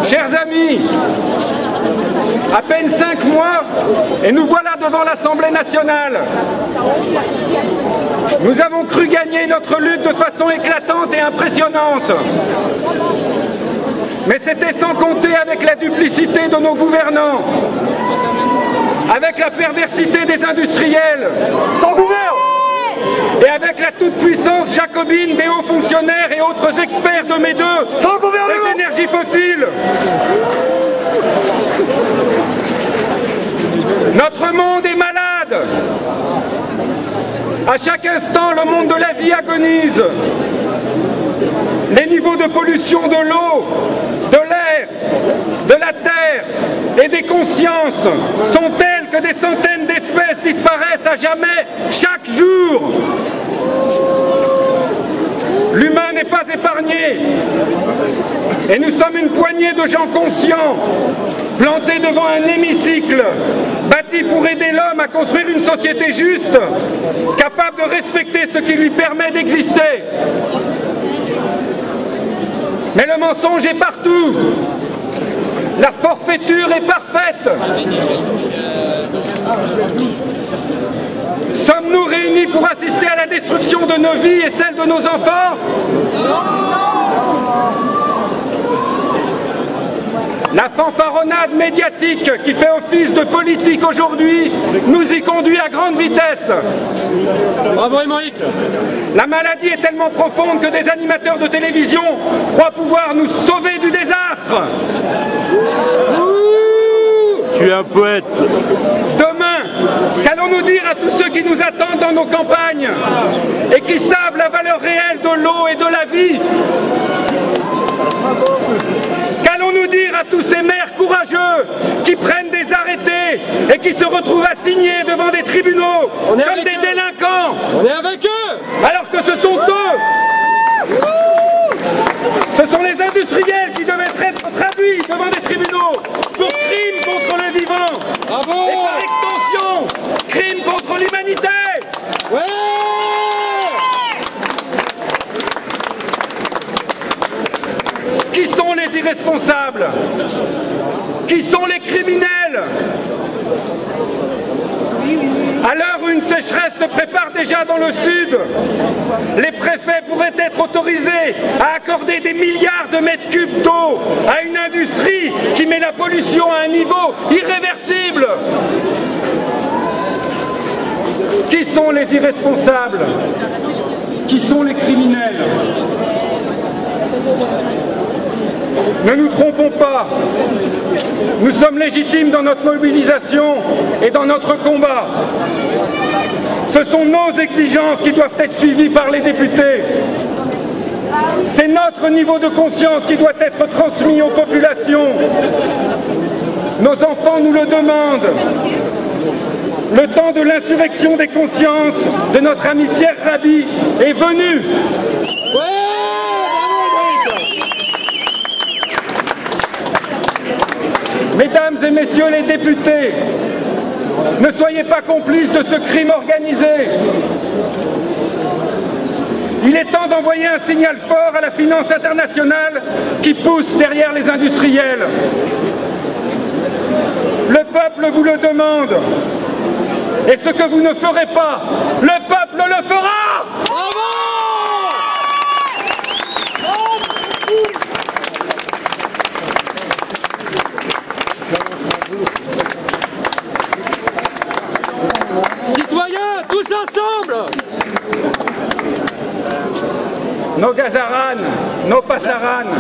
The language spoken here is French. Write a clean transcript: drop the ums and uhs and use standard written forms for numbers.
Chers amis, à peine 5 mois et nous voilà devant l'Assemblée nationale. Nous avons cru gagner notre lutte de façon éclatante et impressionnante. Mais c'était sans compter avec la duplicité de nos gouvernants, avec la perversité des industriels, sans gouvernement, et avec la toute-puissance jacobine des hauts fonctionnaires et autres experts de mes deux, sans gouvernement, des énergies fossiles. Notre monde est malade. À chaque instant, le monde de la vie agonise. Les niveaux de pollution de l'eau, de l'air, de la terre et des consciences sont tels que des centaines d'espèces disparaissent à jamais chaque jour. L'humain n'est pas épargné et nous sommes une poignée de gens conscients plantés devant un hémicycle bâti pour aider l'homme à construire une société juste, capable de respecter ce qui lui permet d'exister. Mais le mensonge est partout. La forfaiture est parfaite. Sommes-nous réunis pour assister à la destruction de nos vies et celle de nos enfants? La fanfaronnade médiatique qui fait office de politique aujourd'hui nous y conduit à grande vitesse. Bravo Émeric. La maladie est tellement profonde que des animateurs de télévision croient pouvoir nous sauver du désastre. Tu es un poète. Demain, qu'allons-nous dire à tous ceux qui nous attendent dans nos campagnes et qui savent la valeur réelle de l'eau et de la vie? Qu'allons-nous dire à tous ces maires courageux qui prennent des arrêtés et qui se retrouvent à signer devant des tribunaux comme des délinquants? On est avec eux. Alors que ce sont eux, ce sont les industriels qui devaient être traduits devant des tribunaux pour crimes contre le vivant. Bravo. Et par extension, crimes contre l'humanité. Ouais. Qui sont les irresponsables? Qui sont les criminels? À l'heure où une sécheresse se prépare déjà dans le sud, les préfets pourraient être autorisés à accorder des milliards de mètres cubes d'eau à une industrie qui met la pollution à un niveau irréversible. Qui sont les irresponsables? Qui sont les criminels? Ne nous trompons pas, nous sommes légitimes dans notre mobilisation et dans notre combat. Ce sont nos exigences qui doivent être suivies par les députés. C'est notre niveau de conscience qui doit être transmis aux populations. Nos enfants nous le demandent. Le temps de l'insurrection des consciences de notre ami Pierre Rabhi est venu. Mesdames et messieurs les députés, ne soyez pas complices de ce crime organisé. Il est temps d'envoyer un signal fort à la finance internationale qui pousse derrière les industriels. Le peuple vous le demande. Et ce que vous ne ferez pas, le peuple le fera! Bravo! Citoyens, tous ensemble! Nos gazaranes, nos passaranes.